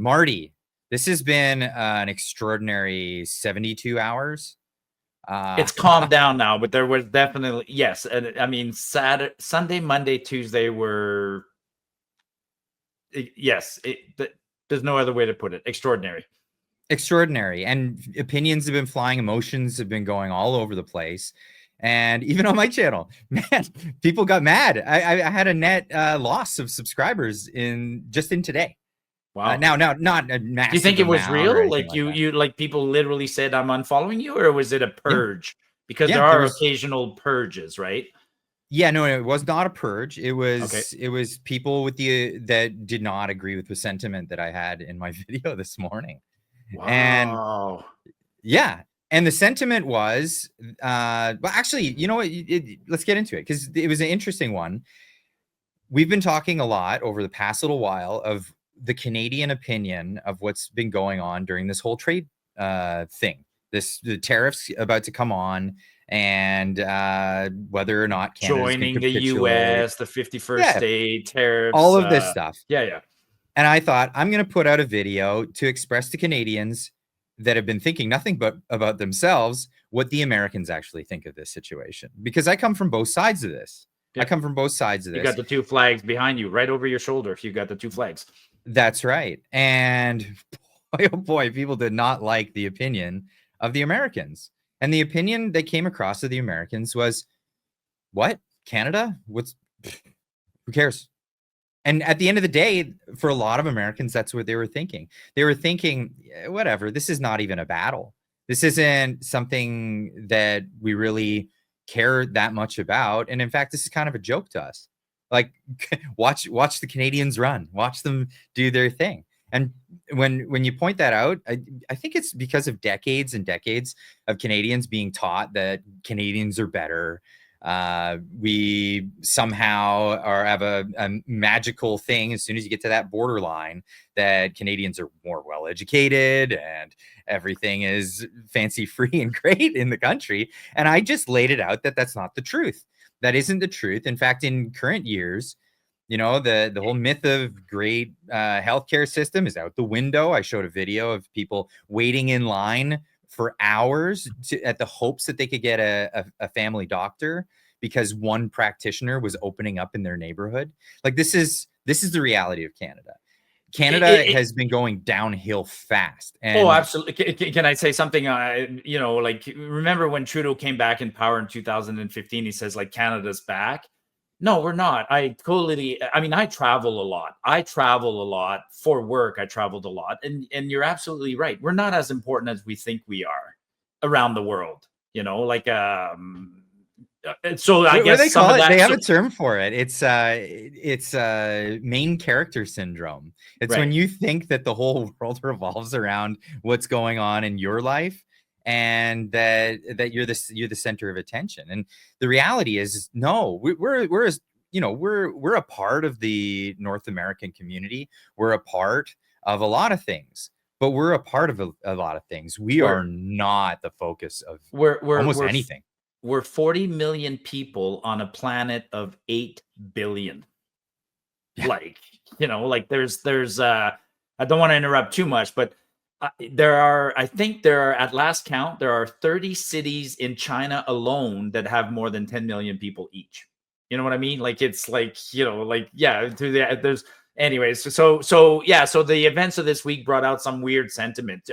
Marty, this has been an extraordinary 72 hours. It's calmed down now, but there was definitely, yes. And I mean, Sunday, Monday, Tuesday were, yes, there's no other way to put it. Extraordinary. And opinions have been flying, emotions have been going all over the place. And even on my channel, man, people got mad. I had a net loss of subscribers in today. Wow. Now, not a massive. Do you think it was real? Like you like people literally said, I'm unfollowing you, or was it a purge? Yeah. Because yeah, there are occasional purges, right? Yeah, no, it was not a purge. It was people with that did not agree with the sentiment that I had in my video this morning. Wow. And yeah, and the sentiment was, well, actually, you know what? Let's get into it, because it was an interesting one. We've been talking a lot over the past little while of the Canadian opinion of what's been going on during this whole trade thing. The tariffs about to come on, and whether or not Canada's joining the U.S., the 51st state, tariffs, all of this stuff. Yeah. And I thought, I'm going to put out a video to express to Canadians that have been thinking nothing but about themselves what the Americans actually think of this situation. Because I come from both sides of this. I come from both sides of this. You got the two flags behind you, right over your shoulder, if you got the two flags. That's right. And boy, oh boy, people did not like the opinion of the Americans. And the opinion that came across of the Americans was, what? Canada? Who cares? And at the end of the day, for a lot of Americans, that's what they were thinking. They were thinking, whatever, this is not even a battle. This isn't something that we really care that much about. And in fact, this is kind of a joke to us. Like, watch the Canadians run, watch them do their thing. And when you point that out, I think it's because of decades and decades of Canadians being taught that Canadians are better. We somehow have a magical thing as soon as you get to that borderline that Canadians are more well educated and everything is fancy free and great in the country. And I just laid it out that that's not the truth. That isn't the truth. In fact, in current years, you know, the whole myth of great healthcare system is out the window. I showed a video of people waiting in line for hours at the hopes that they could get a family doctor because one practitioner was opening up in their neighborhood. Like, this is the reality of Canada. Canada has been going downhill fast. And absolutely. Can I say something? You know, like, remember when Trudeau came back in power in 2015, he says, like, Canada's back. No, we're not. I mean, I travel a lot for work. I traveled a lot. And you're absolutely right. We're not as important as we think we are around the world, you know, like, so I guess they call it, they have a term for it. It's main character syndrome. It's when you think that the whole world revolves around what's going on in your life, and that you're the center of attention. And the reality is, no, we're a part of the North American community. We're a part of a lot of things, but we're a part of a lot of things. We are not the focus of almost anything. We're 40 million people on a planet of 8 billion. Yeah. Like, you know, like there's I don't want to interrupt too much, but I think at last count, there are 30 cities in China alone that have more than 10 million people each. You know what I mean? Like, it's like, you know, like, yeah, there's anyways. So yeah. So the events of this week brought out some weird sentiment.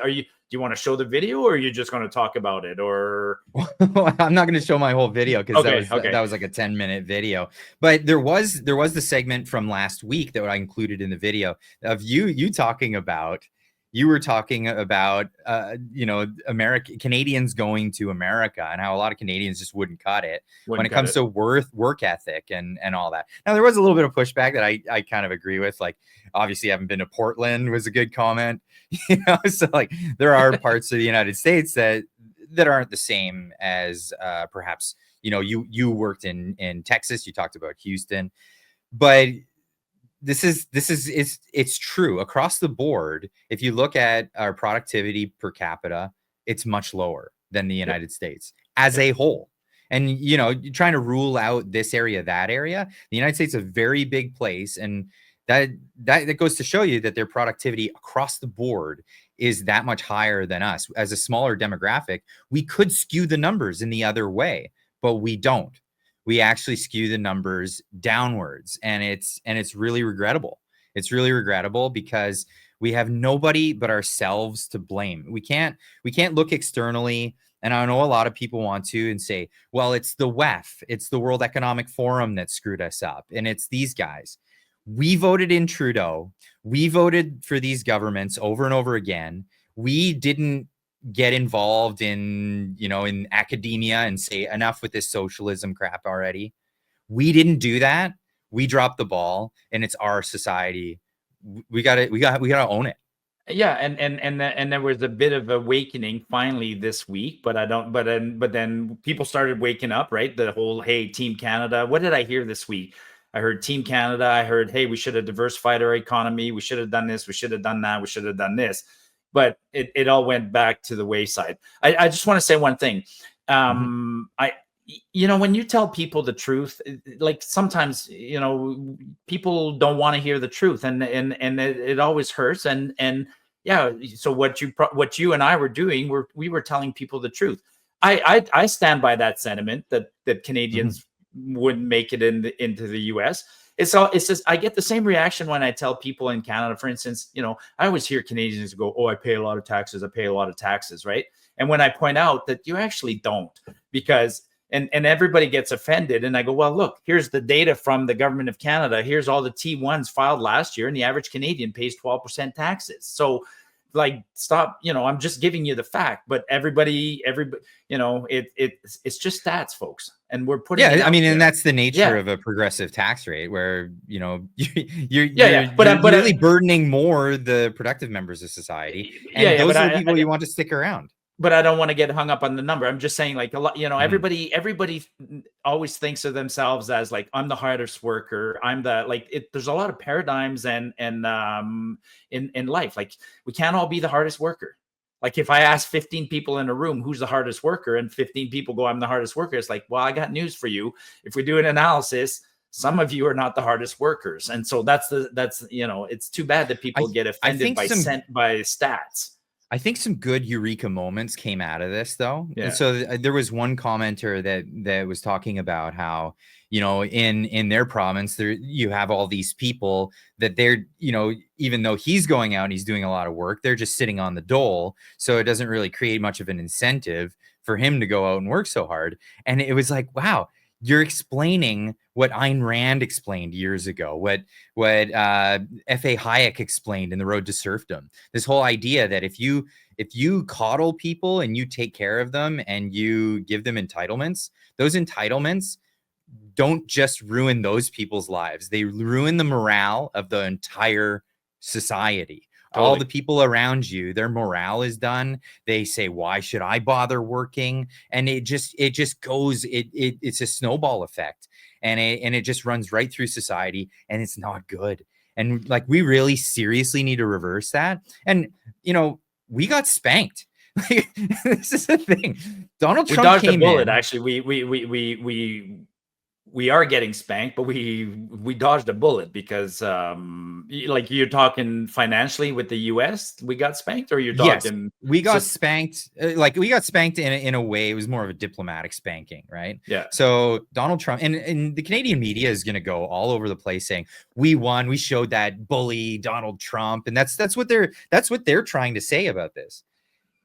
Do you want to show the video, or are you just going to talk about it? Or I'm not going to show my whole video, because that was like a 10-minute video. But there was the segment from last week that I included in the video of you talking about. You were talking about, you know, Canadians going to America, and how a lot of Canadians just wouldn't cut it when it comes to work ethic and all that. Now, there was a little bit of pushback that I kind of agree with. Like, obviously, haven't been to Portland was a good comment. You know, so like there are parts of the United States that aren't the same as perhaps, you know, you worked in Texas. You talked about Houston, but it's true across the board. If you look at our productivity per capita, it's much lower than the United States as a whole. And, you know, you're trying to rule out this area, that area. The United States is a very big place. And that goes to show you that their productivity across the board is that much higher than us. As a smaller demographic, we could skew the numbers in the other way, but we don't. We actually skew the numbers downwards, and it's really regrettable. It's really regrettable because we have nobody but ourselves to blame. We can't look externally. And I know a lot of people want to and say, well, it's the WEF, it's the World Economic Forum that screwed us up, and it's these guys. We voted in Trudeau. We voted for these governments over and over again. We didn't get involved in, in academia and say enough with this socialism crap already. We didn't do that. We dropped the ball, and it's our society. We got to own it. Yeah, and there was a bit of awakening finally this week, but then people started waking up, right? The whole, hey, Team Canada. What did I hear this week? I heard Team Canada. I heard, hey, we should have diversified our economy. We should have done this. We should have done that. We should have done this. But it all went back to the wayside. I just want to say one thing. When you tell people the truth, like sometimes, people don't want to hear the truth, and it always hurts. And yeah, so what you and I were doing, we were telling people the truth. I stand by that sentiment that Canadians wouldn't make it into the US. It's just, I get the same reaction when I tell people in Canada, for instance, I always hear Canadians go, oh, I pay a lot of taxes, right? And when I point out that you actually don't, because and everybody gets offended, and I go, well, look, here's the data from the government of Canada. Here's all the T1s filed last year, and the average Canadian pays 12% taxes. So, like, stop. I'm just giving you the fact. But everybody, it's just stats, folks, and we're putting. Yeah, I mean, and that's the nature of a progressive tax rate, where you're really burdening more the productive members of society, and those are the people you want to stick around. But I don't want to get hung up on the number. I'm just saying, like, a lot, everybody always thinks of themselves as like, I'm the hardest worker. I'm there's a lot of paradigms and in life. Like, we can't all be the hardest worker. Like, if I ask 15 people in a room, who's the hardest worker, and 15 people go, I'm the hardest worker. It's like, well, I got news for you. If we do an analysis, some of you are not the hardest workers. And so that's it's too bad that people get offended by stats. I think some good eureka moments came out of this, though. Yeah. And so there was one commenter that was talking about how, in their province, you have all these people that they're, even though he's going out and he's doing a lot of work, they're just sitting on the dole. So it doesn't really create much of an incentive for him to go out and work so hard. And it was like, wow, you're explaining what Ayn Rand explained years ago, what F.A. Hayek explained in The Road to Serfdom. This whole idea that if you coddle people and you take care of them and you give them entitlements, those entitlements don't just ruin those people's lives. They ruin the morale of the entire society. Totally. All the people around you, their morale is done. They say, why should I bother working? And it just goes, it's a snowball effect. And it just runs right through society, and it's not good. And like, we really seriously need to reverse that. And, we got spanked. Like, this is the thing. Donald Trump dodged came a bullet, in. Actually, we are getting spanked, but we dodged a bullet because, like, you're talking financially with the U.S., we got spanked, or you're talking? Yes, we got spanked. We got spanked in a way. It was more of a diplomatic spanking, right? Yeah. So Donald Trump and the Canadian media is going to go all over the place saying we won. We showed that bully Donald Trump, and that's what they're trying to say about this.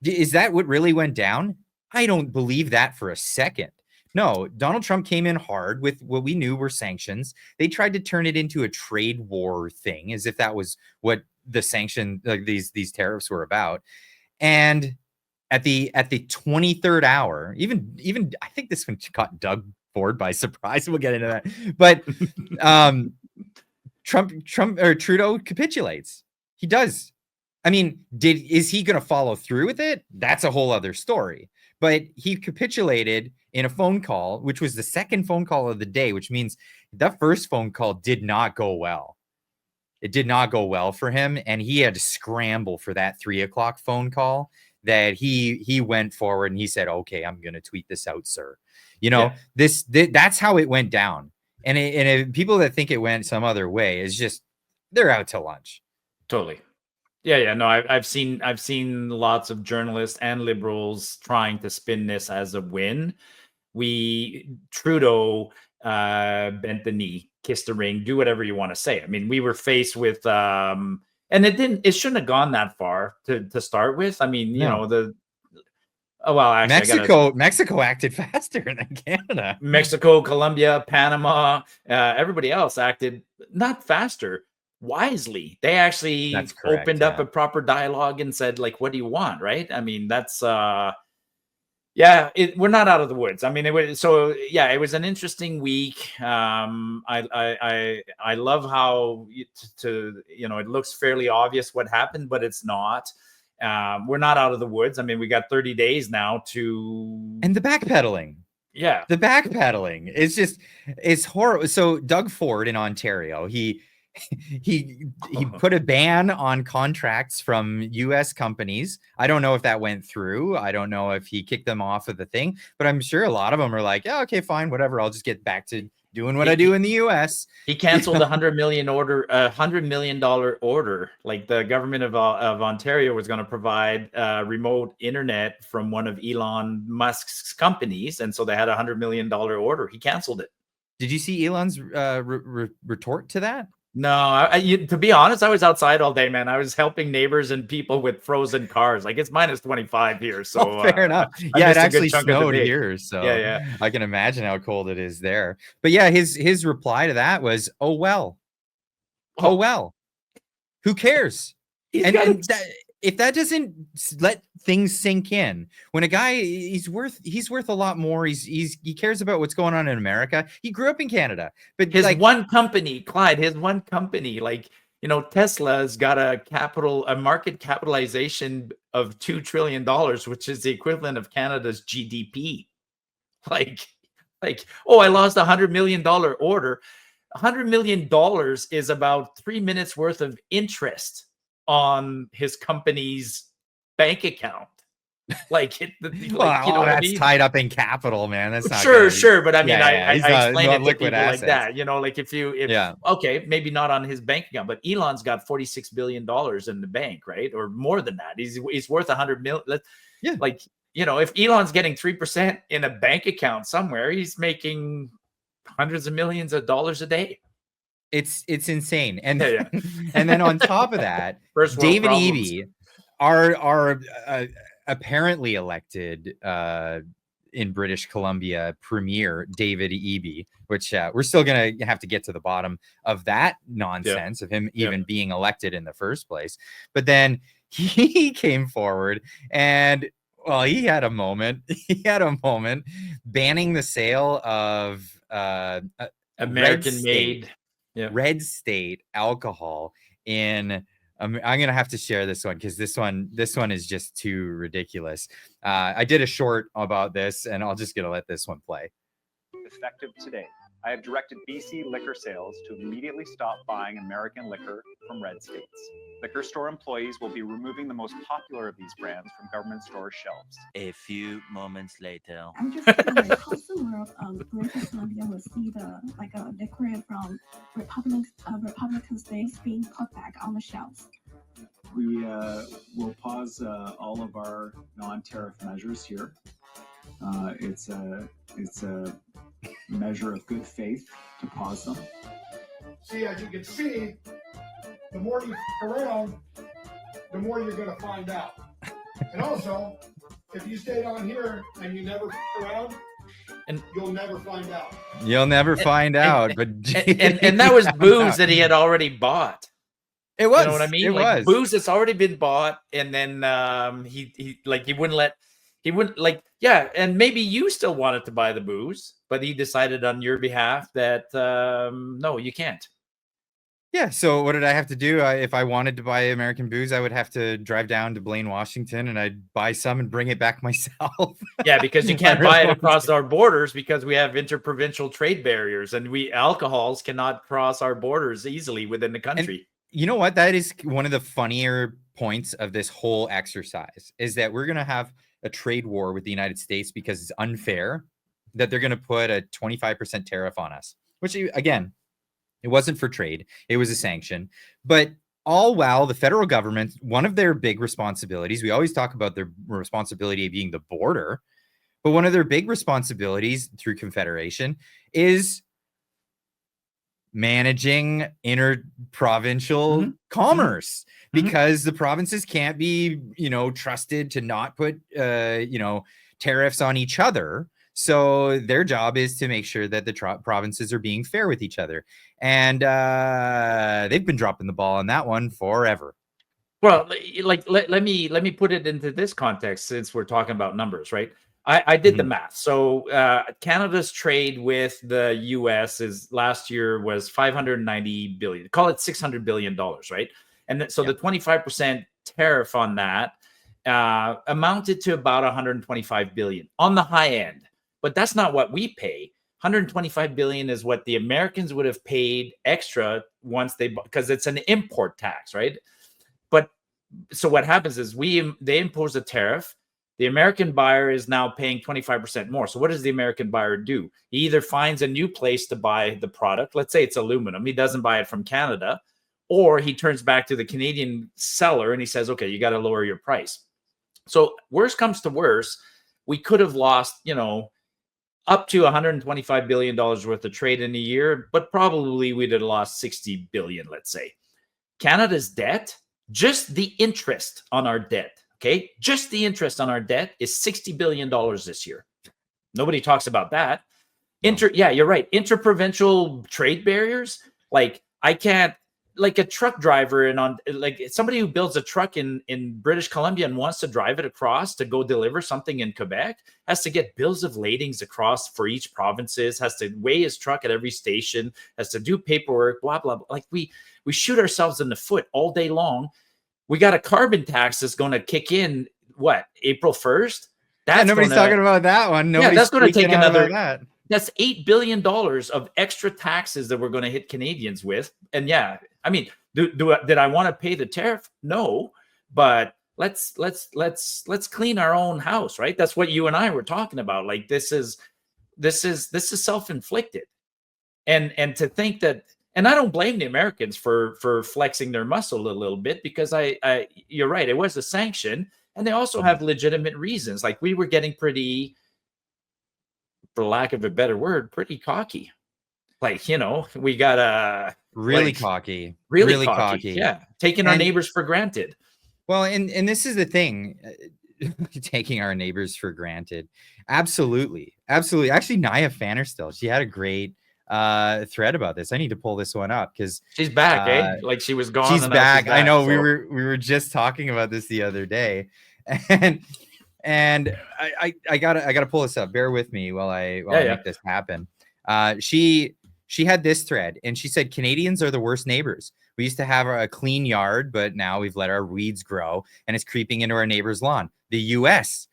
Is that what really went down? I don't believe that for a second. No, Donald Trump came in hard with what we knew were sanctions. They tried to turn it into a trade war thing, as if that was what the sanction, like these tariffs were about. And at the 23rd hour, even I think this one caught Doug Ford by surprise. We'll get into that. But Trudeau capitulates. He does. I mean, is he going to follow through with it? That's a whole other story. But he capitulated in a phone call, which was the second phone call of the day, which means the first phone call did not go well. It did not go well for him, and he had to scramble for that 3:00 phone call that he went forward and he said, okay, I'm going to tweet this out, sir. That's how it went down. And people that think it went some other way is just they're out to lunch. Totally. Yeah. No, I've seen lots of journalists and liberals trying to spin this as a win. Trudeau bent the knee, kissed the ring, do whatever you want to say. I mean, we were faced with and it shouldn't have gone that far to start with. I mean, No. actually, Mexico acted faster than Canada. Mexico, Colombia, Panama, everybody else acted not faster, wisely. They actually That's correct, opened up yeah. a proper dialogue and said, like, what do you want? Right. I mean, that's we're not out of the woods. I mean, it was an interesting week. I love how it looks fairly obvious what happened, but it's not. We're not out of the woods. I mean, we got 30 days now and the backpedaling. Yeah. The backpedaling it's horrible. So Doug Ford in Ontario, he put a ban on contracts from US companies. I don't know if that went through. I don't know if he kicked them off of the thing, but I'm sure a lot of them are like, yeah, okay, fine, whatever. I'll just get back to doing what I do in the US. He canceled $100 million order. Like the government of Ontario was going to provide remote internet from one of Elon Musk's companies. And so they had $100 million order. He canceled it. Did you see Elon's retort to that? No, to be honest, I was outside all day, man. I was helping neighbors and people with frozen cars. Like it's minus 25 here. So fair enough. Yeah, it actually snowed here. So yeah, I can imagine how cold it is there. But yeah, his reply to that was, oh, well. Who cares? And if that doesn't let things sink in, when a guy he's worth a lot more. He cares about what's going on in America. He grew up in Canada, but his one company, Clyde, like, Tesla's got a market capitalization of $2 trillion, which is the equivalent of Canada's GDP. Like, I lost $100 million order. $100 million is about 3 minutes worth of interest on his company's bank account. Like, that's I mean? Tied up in capital, man. That's not sure. But I mean, I explain it to people assets. Like that. Like okay, maybe not on his bank account, but Elon's got $46 billion in the bank, right? Or more than that. He's worth 100 million. Yeah. Like, if Elon's getting 3% in a bank account somewhere, he's making hundreds of millions of dollars a day. It's insane. And and then on top of that, David Eby, our apparently elected in British Columbia Premier David Eby, which we're still gonna have to get to the bottom of that nonsense of him even being elected in the first place. But then he came forward and he had a moment. He had a moment banning the sale of American-made Red State alcohol in. I'm gonna have to share this one because this one is just too ridiculous. I did a short about this, and I'll just gonna let this one play. Effective today, I have directed BC Liquor Sales to immediately stop buying American liquor from red states. Liquor store employees will be removing the most popular of these brands from government store shelves. A few moments later. I'm just thinking the consumer of British Columbia will see the liquor from Republican states being put back on the shelves. We will pause all of our non-tariff measures here. It's a measure of good faith to pause them. See, as you can see, the more you around, the more you're going to find out. And also, if you stayed on here and you never around, and you'll never find out. You'll never find out. But and that was booze that he had already bought. It was. You know what I mean? It was booze that's already been bought, and then he wouldn't and maybe you still wanted to buy the booze, but he decided on your behalf that no, you can't. Yeah. So what did I have to do? If I wanted to buy American booze, I would have to drive down to Blaine, Washington, and I'd buy some and bring it back myself. Yeah, because you can't buy it across our borders because we have interprovincial trade barriers, and alcohols cannot cross our borders easily within the country. And you know what? That is one of the funnier points of this whole exercise is that we're going to have a trade war with the United States because it's unfair that they're going to put a 25% tariff on us, which again, It wasn't for trade. It was a sanction. But all while the federal government, one of their big responsibilities, we always talk about their responsibility of being the border, but one of their big responsibilities through Confederation is managing inter-provincial commerce, because the provinces can't be, trusted to not put, tariffs on each other. So their job is to make sure that the provinces are being fair with each other. And they've been dropping the ball on that one forever. Well, let me put it into this context, since we're talking about numbers, right? I did the math. So Canada's trade with the US last year was 590 billion. Call it $600 billion, right? And so the 25% tariff on that amounted to about 125 billion on the high end. But that's not what we pay. 125 billion is what the Americans would have paid extra once because it's an import tax, right? But so what happens is they impose a tariff. The American buyer is now paying 25% more. So what does the American buyer do? He either finds a new place to buy the product. Let's say it's aluminum. He doesn't buy it from Canada, or he turns back to the Canadian seller and he says, okay, you got to lower your price. So worst comes to worst, we could have lost, up to $125 billion worth of trade in a year, but probably we'd have lost 60 billion, let's say. Canada's debt, just the interest on our debt, okay? Just the interest on our debt is $60 billion this year. Nobody talks about that. Yeah, you're right. Interprovincial trade barriers, like I can't, like a truck driver and somebody who builds a truck in British Columbia and wants to drive it across to go deliver something in Quebec has to get bills of ladings across for each provinces, has to weigh his truck at every station, has to do paperwork, blah, blah, blah. Like we shoot ourselves in the foot all day long. We got a carbon tax that's going to kick in, April 1st? Nobody's talking about that one. That's going to take another. That. That's $8 billion of extra taxes that we're going to hit Canadians with. And yeah, I mean, did I want to pay the tariff? No, but let's clean our own house, right? That's what you and I were talking about. Like this is self-inflicted, and to think that, and I don't blame the Americans for flexing their muscle a little bit, because you're right, it was a sanction, and they also have legitimate reasons. Like we were getting pretty, for lack of a better word, pretty cocky. Like, we got really cocky. Yeah. Taking our neighbors for granted. Well, and this is the thing, taking our neighbors for granted. Absolutely. Absolutely. Actually, Naya Fannerstill, she had a great thread about this. I need to pull this one up because she's back, like she was gone. She's back. I know. So. We were just talking about this the other day. And I gotta pull this up. Bear with me while I make this happen. She had this thread, and she said Canadians are the worst neighbors. We used to have a clean yard, but now we've let our weeds grow, and it's creeping into our neighbor's lawn. The U.S.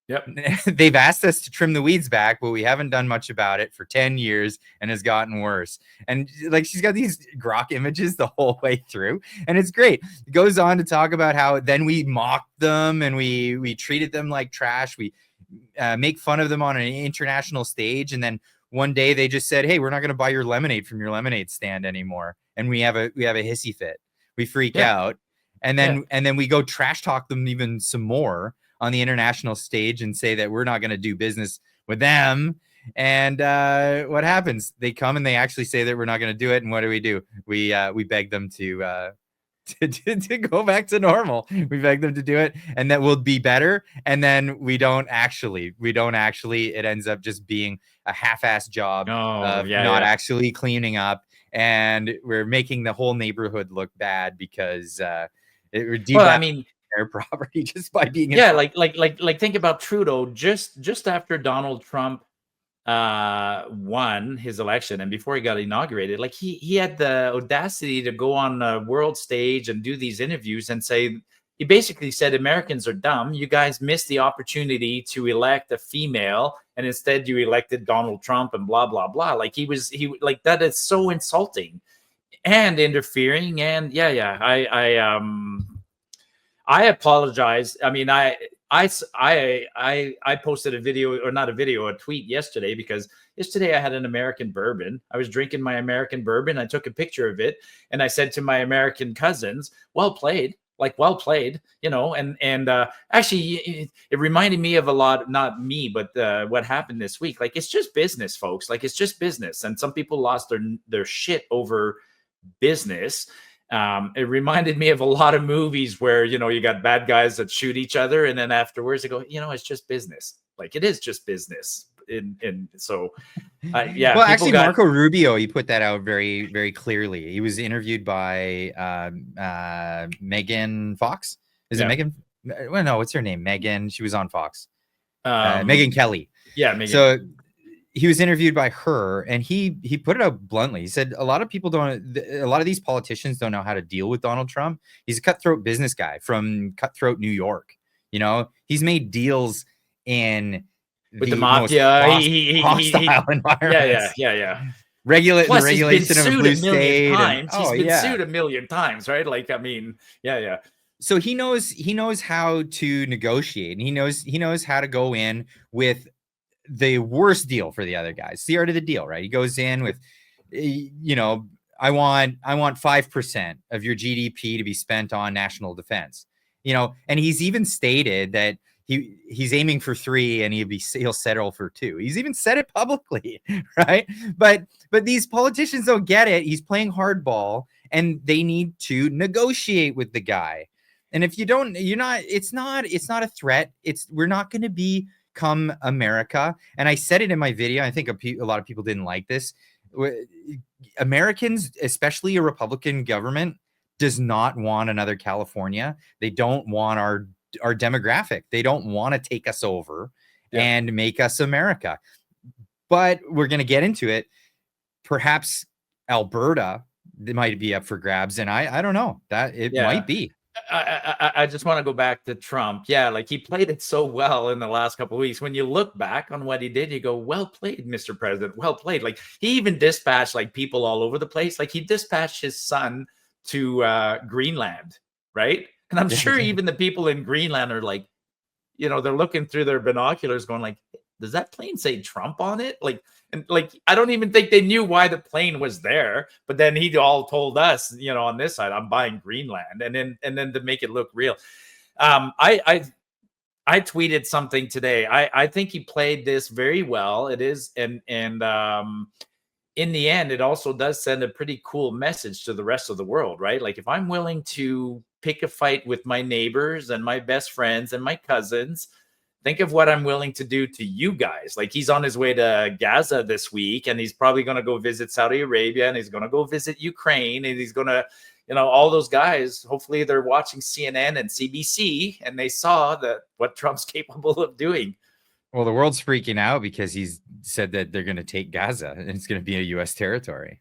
Yep. They've asked us to trim the weeds back, but we haven't done much about it for 10 years and has gotten worse. And like, she's got these grok images the whole way through, and it's great. It goes on to talk about how then we mocked them and we treated them like trash. We make fun of them on an international stage. And then one day they just said, hey, we're not going to buy your lemonade from your lemonade stand anymore. And we have a hissy fit. We freak out. And then we go trash talk them even some more on the international stage and say that we're not going to do business with them. And what happens? They come and they actually say that we're not going to do it. And what do? We beg them to go back to normal. We beg them to do it, and that will be better. And then we don't actually. It ends up just being a half-assed job of not actually cleaning up, and we're making the whole neighborhood look bad because their property just by being like think about Trudeau just after Donald Trump won his election and before he got inaugurated. Like he had the audacity to go on a world stage and do these interviews and say, he basically said, Americans are dumb. You guys missed the opportunity to elect a female, and instead you elected Donald Trump and blah blah blah. Like he like, that is so insulting and interfering. And I apologize. I mean, I I posted a video, or not a video, a tweet yesterday, because yesterday I had an American bourbon. I was drinking my American bourbon. I took a picture of it and I said to my American cousins, "Well played." Like, well played, you know, and actually it reminded me of a lot, not me, but what happened this week. Like, it's just business, folks. Like, it's just business. And some people lost their shit over business. It reminded me of a lot of movies where, you know, you got bad guys that shoot each other, and then afterwards they go, you know, it's just business. Like, it is just business. And so, yeah. Well, actually, Marco Rubio, he put that out very, very clearly. He was interviewed by Megan Fox. Is it Megan? Well, no, what's her name? Megan. She was on Fox. Megan Kelly. Yeah, Megan. So he was interviewed by her, and he put it out bluntly. He said a lot of these politicians don't know how to deal with Donald Trump. He's a cutthroat business guy from cutthroat New York. You know, he's made deals in with the mafia, hostile environments. Yeah. The regulation of a blue state. He's been sued a million times, right? Like, I mean, yeah. So he knows how to negotiate, and he knows how to go in with the worst deal for the other guys. It's the art of the deal, right? He goes in with, you know, I want 5% of your GDP to be spent on national defense, you know, and he's even stated that he's aiming for 3 and he'll settle for 2. He's even said it publicly, right? But these politicians don't get it. He's playing hardball, and they need to negotiate with the guy. And if you don't, it's not a threat. We're not going to become America. And I said it in my video. I think a lot of people didn't like this. Americans, especially a Republican government, does not want another California. They don't want our demographic. They don't want to take us over and make us America. But we're going to get into it. Perhaps Alberta might be up for grabs, and I don't know that it might be. I just want to go back to Trump. Yeah, like, he played it so well in the last couple of weeks. When you look back on what he did, you go, well played, Mr. President. Well played. Like, he even dispatched like people all over the place. Like, he dispatched his son to Greenland, right? And I'm sure even the people in Greenland are like, you know, they're looking through their binoculars going like, does that plane say Trump on it? Like, and like, I don't even think they knew why the plane was there. But then he all told us, you know, on this side, I'm buying Greenland. And then to make it look real. I tweeted something today. I think he played this very well. It is. And in the end, it also does send a pretty cool message to the rest of the world, right? Like, if I'm willing to pick a fight with my neighbors and my best friends and my cousins, think of what I'm willing to do to you guys. Like, he's on his way to Gaza this week, and he's probably going to go visit Saudi Arabia, and he's going to go visit Ukraine, and he's going to, you know, all those guys, hopefully they're watching CNN and CBC, and they saw what Trump's capable of doing. Well, the world's freaking out because he's said that they're going to take Gaza and it's going to be a U.S. territory.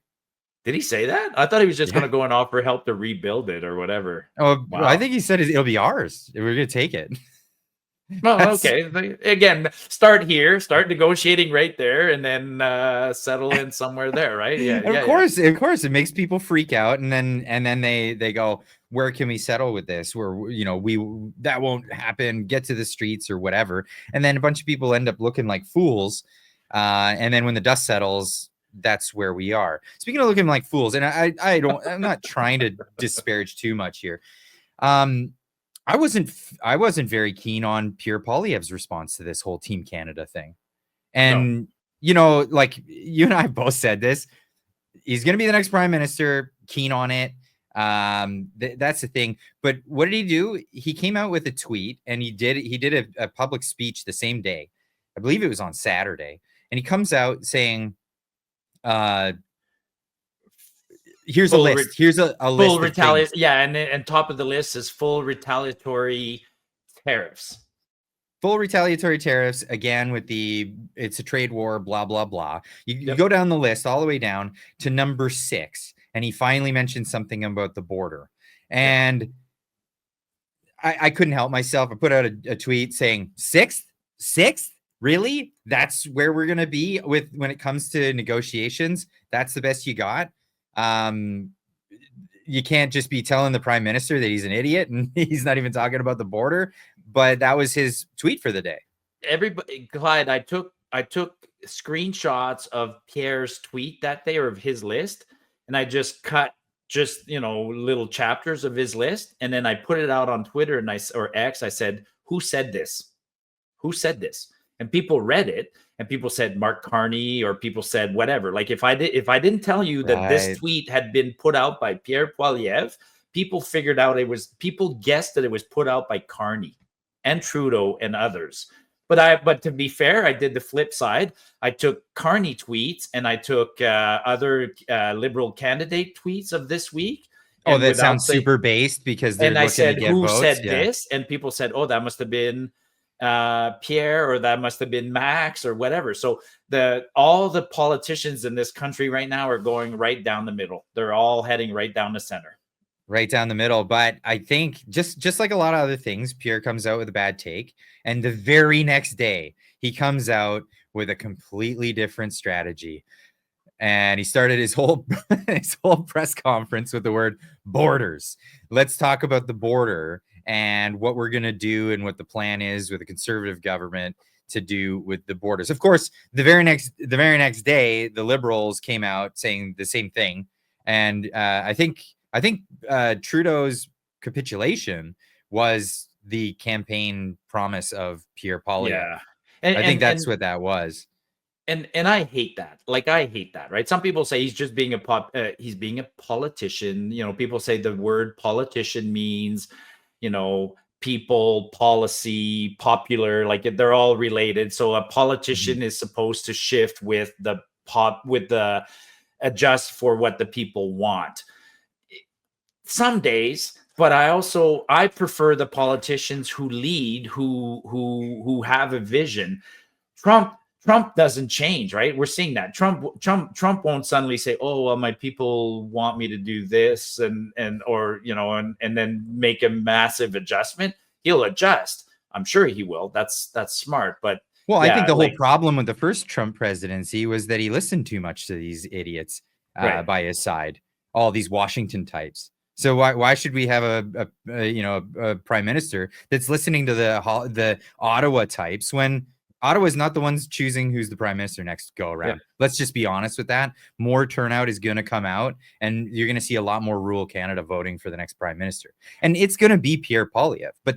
Did he say that? I thought he was just going to go and offer help to rebuild it or whatever. Oh, wow. I think he said it'll be ours. We're going to take it. Oh, okay. Again, start negotiating right there, and then settle in somewhere there, right? Yeah. Of course, it makes people freak out, and then they go, where can we settle with this? Where, you know, that won't happen. Get to the streets or whatever, and then a bunch of people end up looking like fools, and then when the dust settles, that's where we are. Speaking of looking like fools, and I'm not trying to disparage too much here. I wasn't very keen on Pierre Poilievre's response to this whole Team Canada thing. And, you know, like, you and I both said this, he's going to be the next prime minister, keen on it. That's the thing. But what did he do? He came out with a tweet, and he did a public speech the same day. I believe it was on Saturday. And he comes out saying, here's a list. Here's a list. Full retaliatory. Yeah, and top of the list is full retaliatory tariffs. Full retaliatory tariffs, again, with it's a trade war, blah, blah, blah. You go down the list all the way down to number 6. And he finally mentioned something about the border. And I couldn't help myself. I put out a tweet saying, 6th? Really? That's where we're going to be when it comes to negotiations? That's the best you got? You can't just be telling the prime minister that he's an idiot and he's not even talking about the border. but that was his tweet for the day. Everybody, Clyde, I took screenshots of Pierre's tweet that day, or of his list, and I just cut little chapters of his list, and then I put it out on Twitter or X. I said, who said this? Who said this? And people read it, and people said Mark Carney, or people said whatever. Like if I didn't tell you that this tweet had been put out by Pierre Poilievre, people people guessed that it was put out by Carney and Trudeau and others. But to be fair, I did the flip side. I took Carney tweets, and I took other Liberal candidate tweets of this week. Oh, that sounds super based because they're looking I said, to get who votes? said this? And people said, oh, that must have been Pierre, or that must have been Max, or whatever. So all the politicians in this country right now are going right down the middle. They're all heading right down the center. Right down the middle. But I think just like a lot of other things, Pierre comes out with a bad take, and the very next day he comes out with a completely different strategy. And he started his whole press conference with the word borders. Let's talk about the border and what we're going to do and what the plan is with a conservative government to do with the borders. Of course, the very next day, the Liberals came out saying the same thing. And I think Trudeau's capitulation was the campaign promise of Pierre Poilievre. Yeah. I think that's what that was. And I hate that. Like, I hate that, right? Some people say he's just being he's being a politician. You know, people say the word politician means, people, policy, popular, like they're all related. So a politician is supposed to shift with the adjust for what the people want. Some days, but I prefer the politicians who lead, who have a vision. Trump doesn't change, right? We're seeing that. Trump won't suddenly say, "Oh, well, my people want me to do this," and then make a massive adjustment. He'll adjust. I'm sure he will. That's smart. But I think the whole problem with the first Trump presidency was that he listened too much to these idiots by his side, all these Washington types. So why should we have a prime minister that's listening to the Ottawa types when Ottawa's not the ones choosing who's the prime minister next go around? Yeah. Let's just be honest with that. More turnout is going to come out, and you're going to see a lot more rural Canada voting for the next prime minister. And it's going to be Pierre Poilievre, but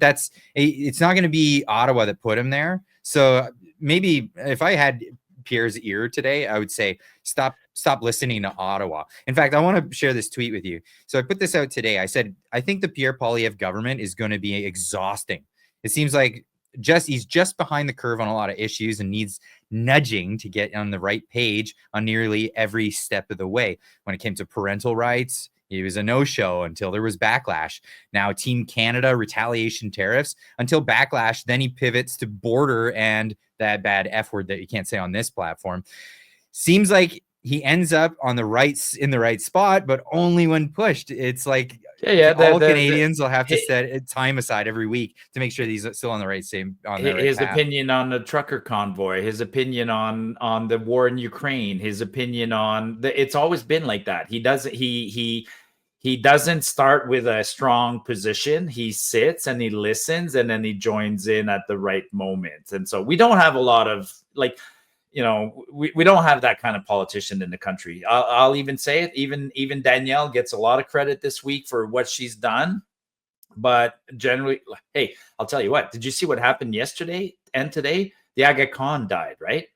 it's not going to be Ottawa that put him there. So maybe if I had Pierre's ear today, I would say, stop listening to Ottawa. In fact, I want to share this tweet with you. So I put this out today. I said, I think the Pierre Poilievre government is going to be exhausting. It seems like he's just behind the curve on a lot of issues and needs nudging to get on the right page on nearly every step of the way. When it came to parental rights, he was a no-show until there was backlash. Now Team Canada, retaliation tariffs, until backlash. Then he pivots to border and that bad F word that you can't say on this platform. Seems like he ends up in the right spot, but only when pushed. It's like all Canadians will have to set time aside every week to make sure he's still on the right his opinion on the trucker convoy, his opinion on the war in Ukraine, his opinion on it's always been like that. He doesn't start with a strong position. He sits and he listens, and then he joins in at the right moment. And so we don't have a lot of we don't have that kind of politician in the country. I'll even say it. Even Danielle gets a lot of credit this week for what she's done. But generally, hey, I'll tell you what. Did you see what happened yesterday and today? The Aga Khan died, right?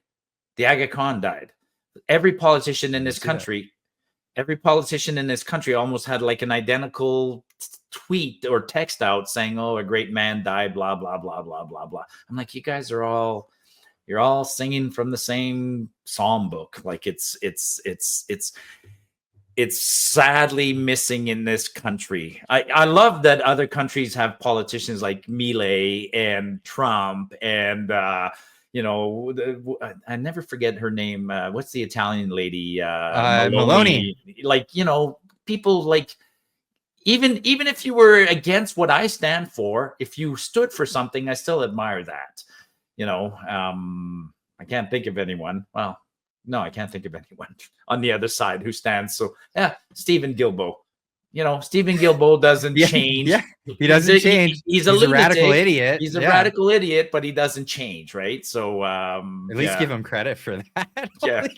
The Aga Khan died. Every politician in this country almost had like an identical tweet or text out saying, "Oh, a great man died," blah, blah, blah, blah, blah, blah. I'm like, you guys you're all singing from the same psalm book. Like it's sadly missing in this country. I love that other countries have politicians like Milei and Trump and I never forget her name. What's the Italian lady? Meloni. Like, people like, even if you were against what I stand for, if you stood for something, I still admire that. I can't think of anyone. Well, no, I can't think of anyone on the other side who stands. So, Stephen Guilbeault. Stephen Guilbeault doesn't Yeah, change. yeah. He doesn't change. He's a radical lunatic. idiot. He's a Yeah. radical idiot, but he doesn't change, right? So At least give him credit for that. Yeah. Holy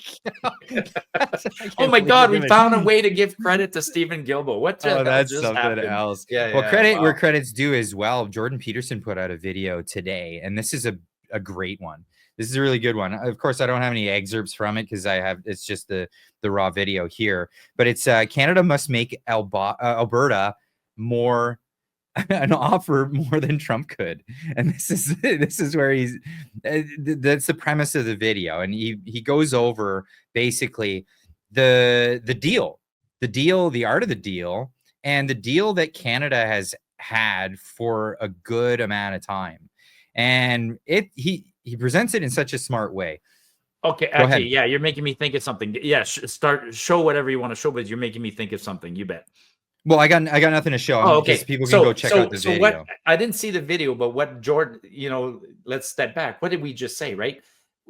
cow. I Oh can't my believe God, we're we doing- found a way to give credit to Stephen Guilbeault. What the Oh, hell that's just something happened? else. Yeah, Well, yeah, credit wow. where credit's due as well. Jordan Peterson put out a video today, and this is a great one. This is a really good one. Of course, I don't have any excerpts from it because it's just the raw video here. But it's Canada must make Alberta more an offer more than Trump could, and this is where he's. That's the premise of the video, and he goes over basically the deal, the art of the deal, and the deal that Canada has had for a good amount of time, and he presents it in such a smart way. Okay, Go ahead. actually, yeah, you're making me think of something. Yeah, show whatever you want to show, but you're making me think of something. You bet. Well, I got nothing to show. Oh, Because okay. people can go check out the video. What I didn't see the video, but what Jordan, let's step back. What did we just say, right?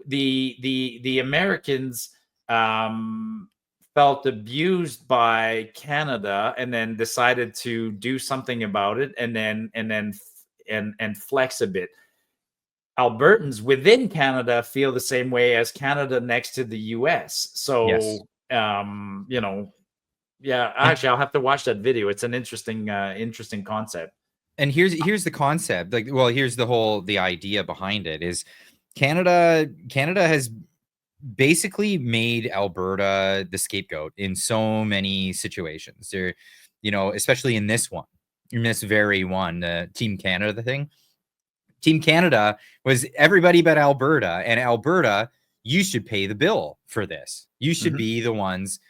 The Americans felt abused by Canada and then decided to do something about it and flex a bit. Albertans within Canada feel the same way as Canada next to the US. So, Yes. Yeah, actually, I'll have to watch that video. It's an interesting concept. And here's the concept. Here's the idea behind it is Canada has basically made Alberta the scapegoat in so many situations. There, especially in this very one, the Team Canada thing. Team Canada was everybody but Alberta, and Alberta, you should pay the bill for this. You should be the ones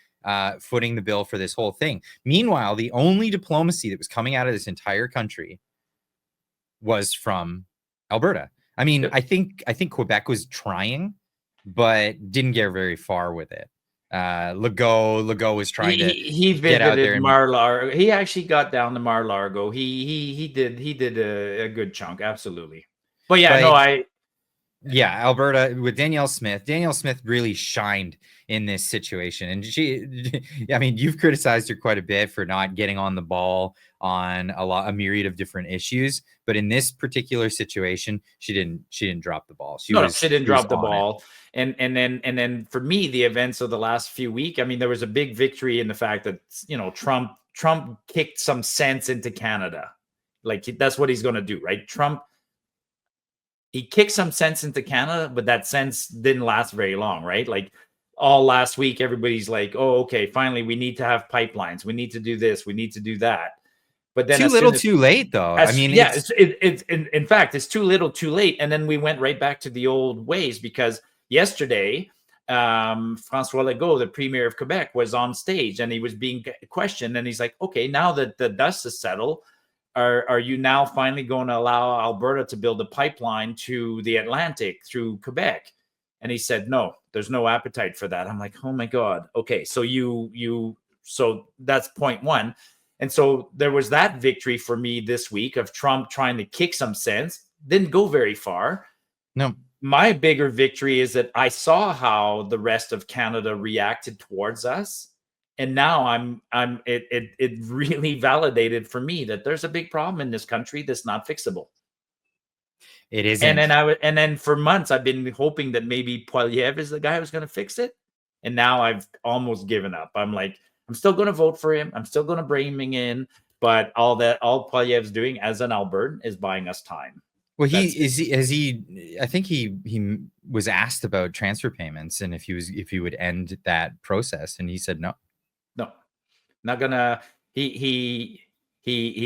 footing the bill for this whole thing. Meanwhile, the only diplomacy that was coming out of this entire country was from Alberta. I mean, Yep. I think Quebec was trying, but didn't get very far with it. Legault was trying He get out there visited and- Mar-a-Lago. He actually got down to Mar-a-Lago. He did a good chunk, absolutely. But yeah, yeah, Alberta with Danielle Smith. Danielle Smith really shined in this situation. And I mean, you've criticized her quite a bit for not getting on the ball on a myriad of different issues. But in this particular situation, she didn't drop the ball. She didn't drop the on it. ball. And then for me, the events of the last few weeks, I mean, there was a big victory in the fact that, Trump kicked some sense into Canada. Like that's what he's going to do, right? He kicked some sense into Canada, but that sense didn't last very long, right? Like all last week, everybody's like, oh, okay, finally, we need to have pipelines. We need to do this. We need to do that. But then too little, too late, though. I mean, it's in fact, it's too little, too late. And then we went right back to the old ways because yesterday, François Legault, the premier of Quebec, was on stage and he was being questioned. And he's like, okay, now that the dust is settled, are you now finally going to allow Alberta to build a pipeline to the Atlantic through Quebec? And he said, no, there's no appetite for that. I'm like, oh my God. Okay. So so that's point one. And so there was that victory for me this week of Trump trying to kick some sense. Didn't go very far. No. My bigger victory is that I saw how the rest of Canada reacted towards us. And now it really validated for me that there's a big problem in this country that's not fixable. It isn't. And then for months I've been hoping that maybe Poilievre is the guy who's going to fix it. And now I've almost given up. I'm like, I'm still going to vote for him. I'm still going to bring him in. But all Poilievre's doing as an Albertan is buying us time. Well, I think he was asked about transfer payments and if he would end that process, and he said no. No, not gonna. He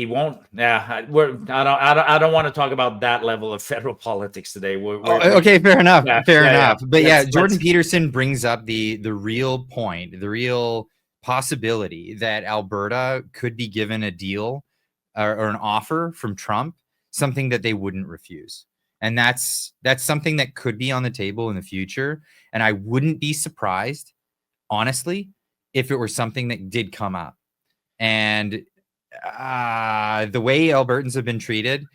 won't. Yeah, I don't want to talk about that level of federal politics today. Okay, fair enough. Yeah, fair enough. Yeah. But Jordan Peterson brings up the real point, the real possibility that Alberta could be given a deal or an offer from Trump, something that they wouldn't refuse. And that's something that could be on the table in the future. And I wouldn't be surprised, honestly, if it were something that did come up. And the way Albertans have been treated,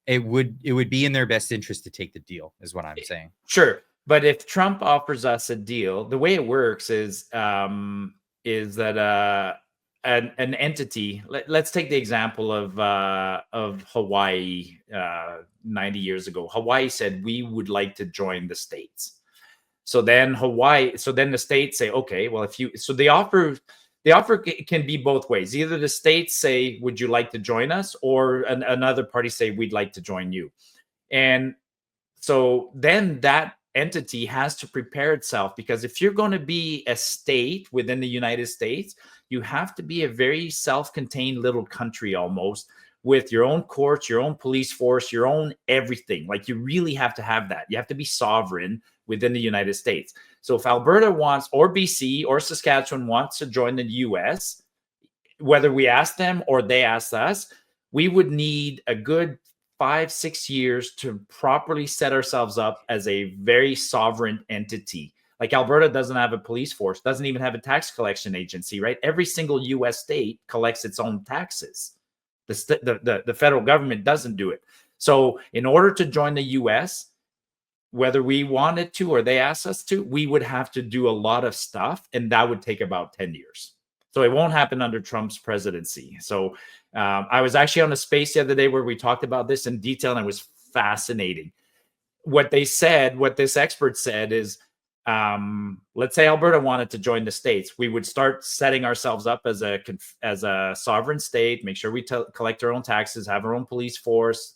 it would be in their best interest to take the deal, is what I'm saying. Sure. But if Trump offers us a deal, the way it works is that an entity. Let's take the example of Hawaii 90 years ago. Hawaii said we would like to join the states. So then the states say, okay, well, the offer can be both ways. Either the states say, would you like to join us? Or another party say, we'd like to join you. And so then that entity has to prepare itself, because if you're going to be a state within the United States, you have to be a very self-contained little country almost, with your own courts, your own police force, your own everything. Like, you really have to have that. You have to be sovereign within the United States. So if Alberta wants, or BC or Saskatchewan wants to join the US, whether we ask them or they ask us, we would need a good 5-6 years to properly set ourselves up as a very sovereign entity. Like, Alberta doesn't have a police force, doesn't even have a tax collection agency, right? Every single US state collects its own taxes. The federal government doesn't do it. So in order to join the US, whether we wanted to or they asked us to, we would have to do a lot of stuff, and that would take about 10 years. So it won't happen under Trump's presidency. So I was actually on a space the other day where we talked about this in detail, and it was fascinating. What this expert said is, let's say Alberta wanted to join the states, we would start setting ourselves up as a sovereign state, make sure we collect our own taxes, have our own police force,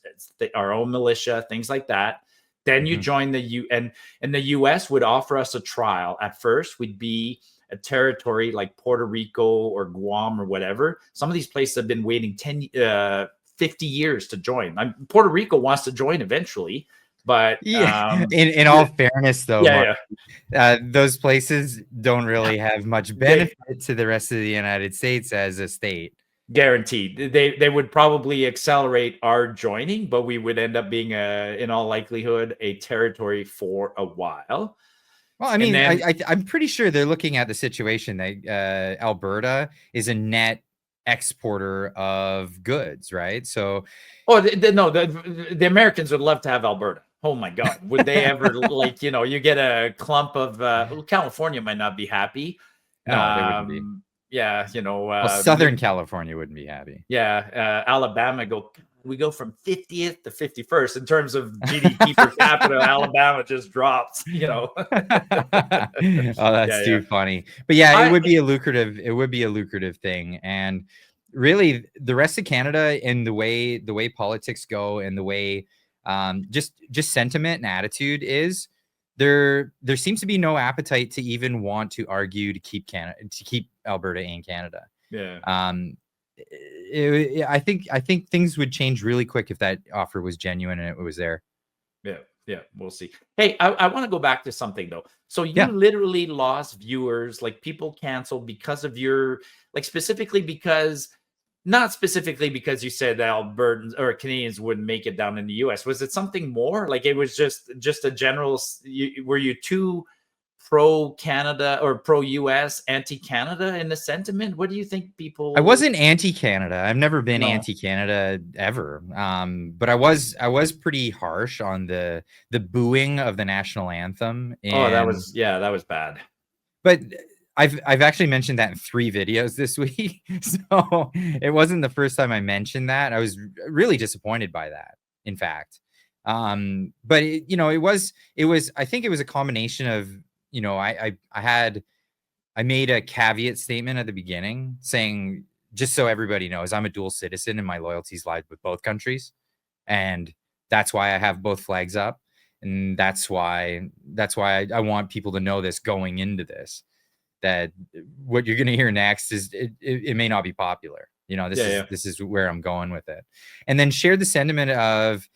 our own militia, things like that. Then you join the UN, and the US would offer us a trial. At first, we'd be a territory like Puerto Rico or Guam or whatever. Some of these places have been waiting 50 years to join. Puerto Rico wants to join eventually, but in all fairness, though, Mark, those places don't really have much benefit to the rest of the United States as a state. Guaranteed. They would probably accelerate our joining, but we would end up being in all likelihood a territory for a while. Well, I mean, I'm pretty sure they're looking at the situation that Alberta is a net exporter of goods, right? So, the Americans would love to have Alberta. Oh my God, would they ever you get a clump of California might not be happy. No, they wouldn't be. Yeah, Southern California wouldn't be happy. Yeah, Alabama we go from 50th to 51st in terms of GDP per capita. Alabama just drops, Oh, that's too funny. But yeah, it would be a lucrative thing. And really, the rest of Canada, and the way politics go, and the way just sentiment and attitude is, there seems to be no appetite to even want to argue to keep Alberta in Canada. Yeah. I think things would change really quick if that offer was genuine and it was there. Yeah, we'll see. Hey, I want to go back to something though. So you literally lost viewers, like people canceled because of your, like not specifically because you said that Albertans or Canadians wouldn't make it down in the US. Was it something more? Like, it was just a general, were you too pro-Canada or pro-US, anti-Canada in the sentiment? What do you think people... I wasn't anti-Canada. I've never been anti-Canada ever. But I was pretty harsh on the booing of the national anthem. That was bad. But I've actually mentioned that in 3 videos this week. So it wasn't the first time I mentioned that. I was really disappointed by that, in fact. But it was I think it was a combination of, I made a caveat statement at the beginning saying, just so everybody knows, I'm a dual citizen and my loyalties lie with both countries. And that's why I have both flags up. And that's why I want people to know this going into this, that what you're going to hear next is it may not be popular. This is where I'm going with it. And then share the sentiment of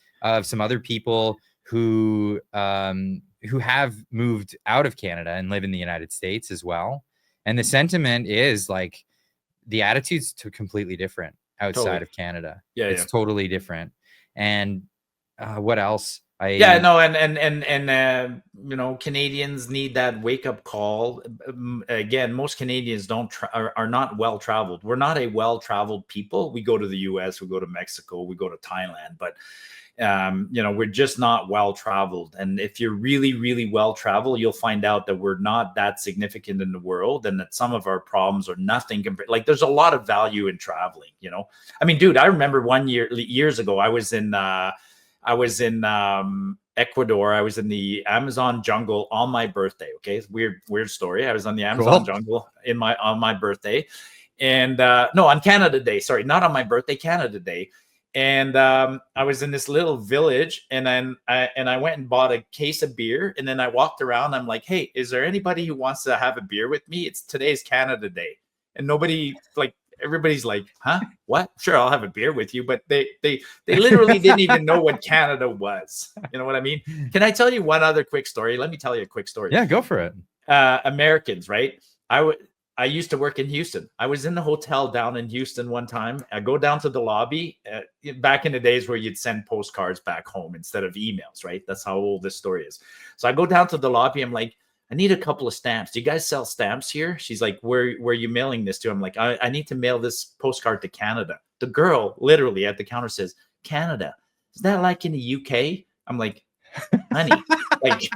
some other people who have moved out of Canada and live in the United States as well. And the sentiment is like, the attitude's completely different outside of Canada. It's totally different. And what else? Canadians need that wake up call. Again, most Canadians are not well traveled. We're not a well traveled people. We go to the US, we go to Mexico, we go to Thailand, but We're just not well traveled. And if you're really, really well traveled, you'll find out that we're not that significant in the world, and that some of our problems are nothing compared. Like, there's a lot of value in traveling. I mean, dude, I remember years ago, I was in Ecuador. I was in the Amazon jungle on my birthday. Okay, it's weird story. I was on the Amazon jungle on my birthday, and no, on Canada Day. Sorry, not on my birthday, Canada Day. And I was in this little village, and then I went and bought a case of beer, and then I walked around. I'm like, hey, is there anybody who wants to have a beer with me? Today's Canada Day, and everybody's like, huh? What? Sure, I'll have a beer with you. But they literally didn't even know what Canada was. You know what I mean? Can I tell you one other quick story? Let me tell you a quick story. Yeah, go for it. Americans, right? I used to work in Houston. I was in the hotel down in Houston one time. I go down to the lobby back in the days where you'd send postcards back home instead of emails, right? That's how old this story is. So I go down to the lobby. I'm like, I need a couple of stamps. Do you guys sell stamps here? She's like, where are you mailing this to? I'm like, I need to mail this postcard to Canada. The girl literally at the counter says, Canada. Is that like in the UK? I'm like, honey, like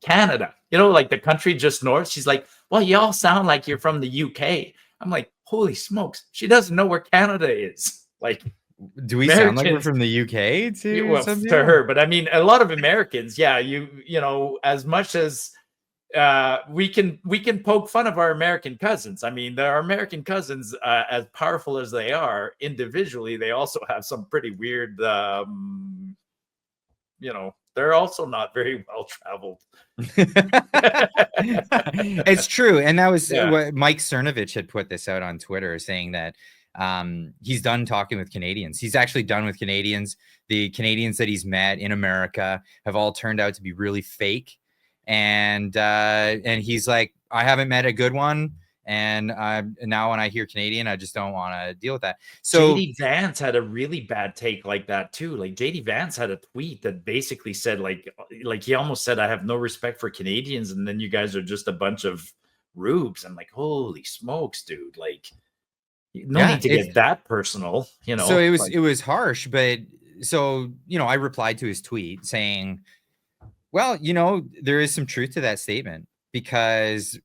Canada, like the country just north. She's like, well, you all sound like you're from the UK. I'm like, holy smokes, she doesn't know where Canada is. Like, do we sound like we're from the UK to her? But I mean, a lot of Americans, yeah, as much as we can poke fun of our American cousins. I mean, our American cousins, as powerful as they are individually, they also have some pretty weird they're also not very well traveled. It's true. And that was what Mike Cernovich had put this out on Twitter, saying that he's done talking with Canadians. He's actually done with Canadians. The Canadians that he's met in America have all turned out to be really fake. And he's like, I haven't met a good one. And now when I hear Canadian, I just don't want to deal with that. So JD Vance had a really bad take like that too. Like, JD Vance had a tweet that basically said like he almost said, I have no respect for Canadians, and then you guys are just a bunch of rubes. I'm like, holy smokes, dude. Like, no need to get that personal, So it was harsh, but so, I replied to his tweet saying, well, there is some truth to that statement, because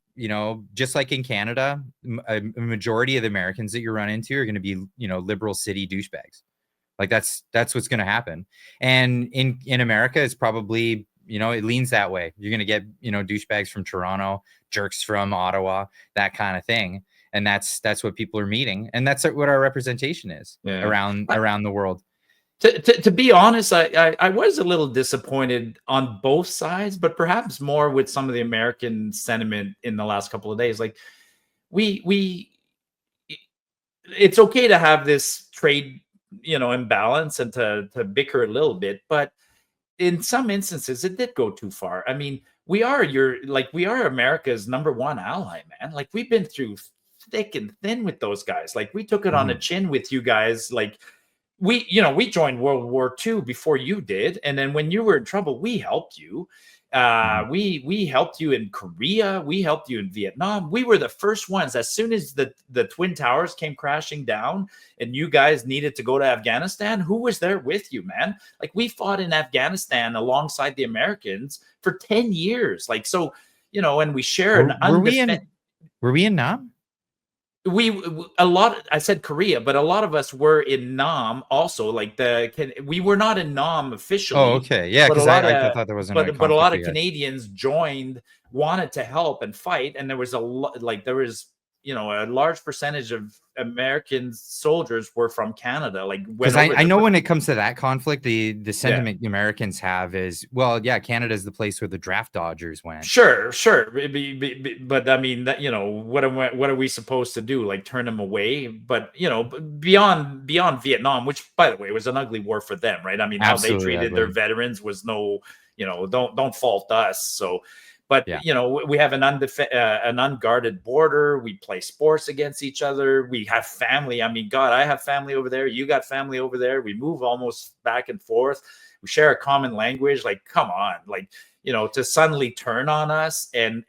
just like in Canada, a majority of the Americans that you run into are going to be, liberal city douchebags. Like, that's what's going to happen. And in America, it's probably, it leans that way. You're going to get, douchebags from Toronto, jerks from Ottawa, that kind of thing. And that's what people are meeting. And that's what our representation is around the world. To be honest, I was a little disappointed on both sides, but perhaps more with some of the American sentiment in the last couple of days. Like, it's okay to have this trade, imbalance and to bicker a little bit, but in some instances, it did go too far. I mean, we are America's number one ally, man. Like, we've been through thick and thin with those guys. Like, we took it on the chin with you guys. Like, we joined World War II before you did. And then when you were in trouble, we helped you. We helped you in Korea. We helped you in Vietnam. We were the first ones. As soon as the Twin Towers came crashing down and you guys needed to go to Afghanistan, who was there with you, man? Like, we fought in Afghanistan alongside the Americans for 10 years. Like, so, and we share were we in Nam? I said Korea, but a lot of us were in Nam also. Like, we were not in Nam officially. Oh, okay, yeah, because I thought there was but a lot of Canadians wanted to help and fight, and there was a large percentage of American soldiers were from Canada. Like, because I know when it comes to that conflict, the sentiment the Americans have is, well, yeah, Canada's the place where the draft dodgers went. Sure. But I mean, that, what are we supposed to do? Like, turn them away? But beyond Vietnam, which, by the way, was an ugly war for them, right? I mean, absolutely, how they treated their veterans was no, don't fault us. So. But, we have an unguarded border. We play sports against each other. We have family. I mean, God, I have family over there. You got family over there. We move almost back and forth. We share a common language. Like, come on, like, to suddenly turn on us and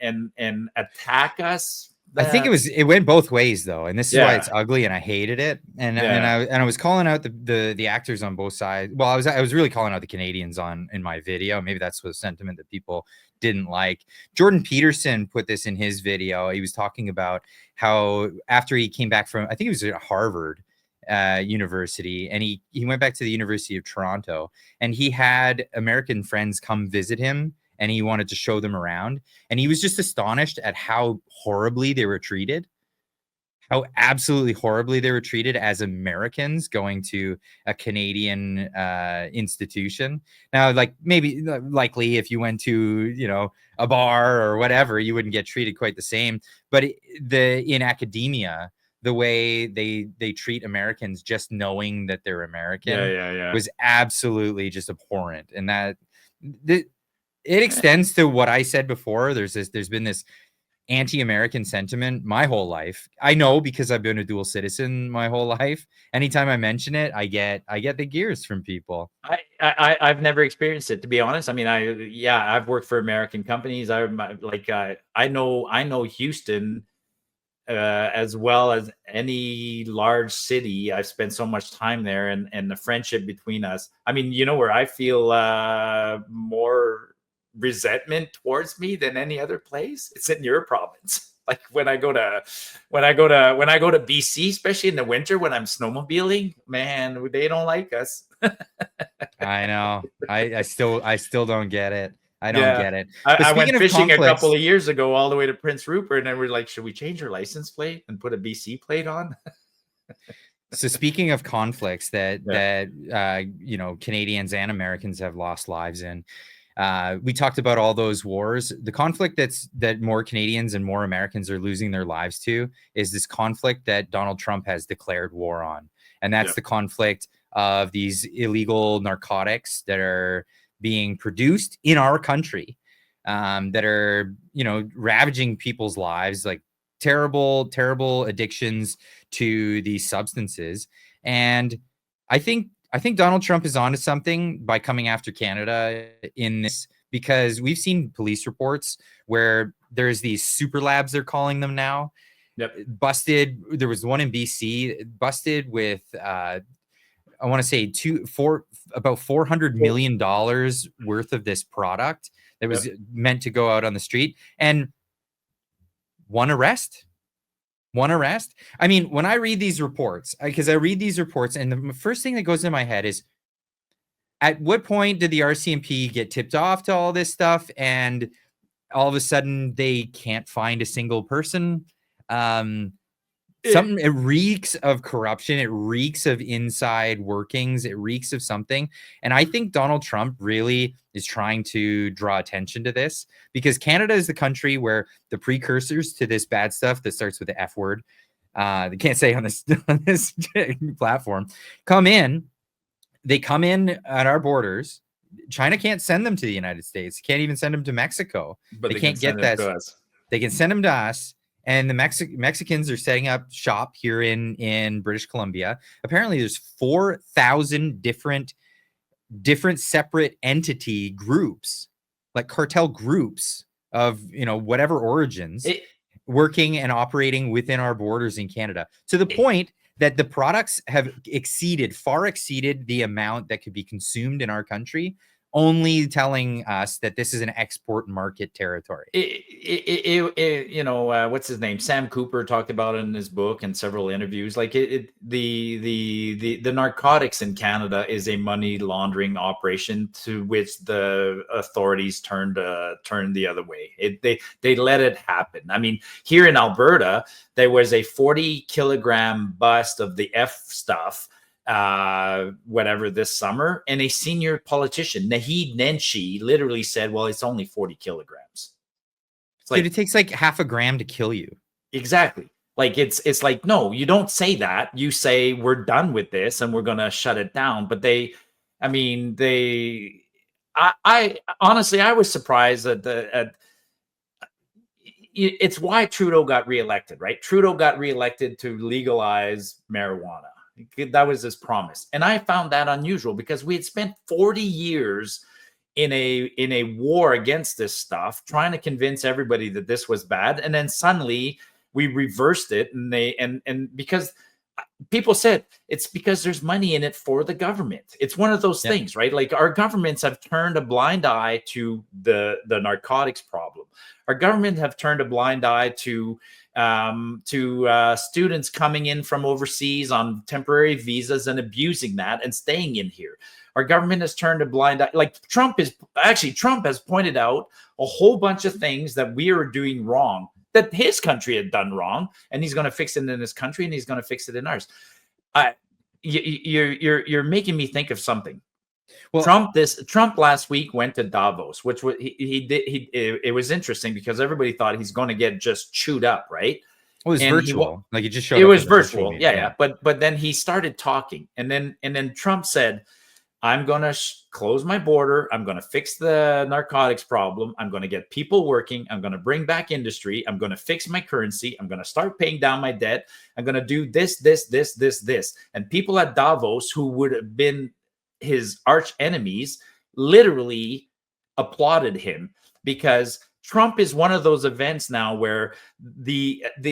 attack us. I think it went both ways though, and this is why it's Yeah. ugly, and I hated it. And Yeah. I was calling out the actors on both sides. Well, I was really calling out the Canadians in my video. Maybe that's the sentiment that people didn't like. Jordan Peterson put this in his video. He was talking about how after he came back from, I think he was at Harvard University, and he went back to the University of Toronto, and he had American friends come visit him, and he wanted to show them around, and he was just astonished at how horribly they were treated, how absolutely horribly they were treated as Americans going to a Canadian institution. Now, like maybe likely if you went to, you know, a bar or whatever, you wouldn't get treated quite the same. But in academia, the way they treat Americans, just knowing that they're American, was absolutely just abhorrent. And that it extends to what I said before. There's been this anti-American sentiment my whole life. I know, because I've been a dual citizen my whole life. Anytime I mention it, I get the gears from people. I've never experienced it, to be honest. I mean, I've worked for American companies. I know Houston as well as any large city. I've spent so much time there, and the friendship between us. I mean, you know where I feel more resentment towards me than any other place? It's in your province. Like when I go to BC, especially in the winter when I'm snowmobiling, man, they don't like us. I know. I still don't get it. I don't get it. I went fishing a couple of years ago all the way to Prince Rupert, and we're like, should we change our license plate and put a BC plate on? So speaking of conflicts that you know, Canadians and Americans have lost lives in, we talked about all those wars. The conflict that more Canadians and more Americans are losing their lives to is this conflict that Donald Trump has declared war on. And that's the conflict of these illegal narcotics that are being produced in our country, that are, you know, ravaging people's lives, like terrible, terrible addictions to these substances. And I think Donald Trump is onto something by coming after Canada in this, because we've seen police reports where there's these super labs, they're calling them now, busted. There was one in BC busted with, I want to say about $400 million worth of this product that was meant to go out on the street, and one arrest. I mean, when I read these reports, and the first thing that goes in my head is, at what point did the RCMP get tipped off to all this stuff, and all of a sudden they can't find a single person? It reeks of corruption. It reeks of inside workings. It reeks of something. And I think Donald Trump really is trying to draw attention to this, because Canada is the country where the precursors to this bad stuff that starts with the F word, they can't say on this platform, come in. They come in at our borders. China can't send them to the United States. Can't even send them to Mexico. But they can't get that. They can send them to us. And the Mexicans are setting up shop here in British Columbia. Apparently, there's 4,000 different separate entity groups, like cartel groups of, you know, whatever origins, working and operating within our borders in Canada, to the point that the products have far exceeded the amount that could be consumed in our country, only telling us that this is an export market territory. You know, what's his name? Sam Cooper talked about it in his book and several interviews. Like the narcotics in Canada is a money laundering operation to which the authorities turned the other way. They let it happen. I mean, here in Alberta, there was a 40-kilogram bust of the F stuff, whatever, this summer, and a senior politician, Naheed Nenshi, literally said, well, it's only 40 kilograms. It's like, dude, it takes like half a gram to kill you. Exactly. Like it's like, no, you don't say that. You say we're done with this and we're gonna shut it down. But I honestly, I was surprised it's why Trudeau got reelected, right? Trudeau got reelected to legalize marijuana. That was his promise. And I found that unusual, because we had spent 40 years in a war against this stuff, trying to convince everybody that this was bad. And then suddenly we reversed it, and because people said it's because there's money in it for the government. It's one of those things, right? Like our governments have turned a blind eye to the narcotics problem. Our government have turned a blind eye to students coming in from overseas on temporary visas and abusing that and staying in here. Our government has turned a blind eye. Like Trump has pointed out a whole bunch of things that we are doing wrong, that his country had done wrong, and he's going to fix it in his country, and he's going to fix it in ours. You're making me think of something. Well, Trump last week went to Davos, which it was interesting because everybody thought he's going to get just chewed up, right? It was virtual. Like he just showed up. It was at the virtual. Yeah. But then he started talking, and then Trump said, I'm going to close my border. I'm going to fix the narcotics problem. I'm going to get people working. I'm going to bring back industry. I'm going to fix my currency. I'm going to start paying down my debt. I'm going to do this. And people at Davos who would have been his arch enemies literally applauded him, because Trump is one of those events now where the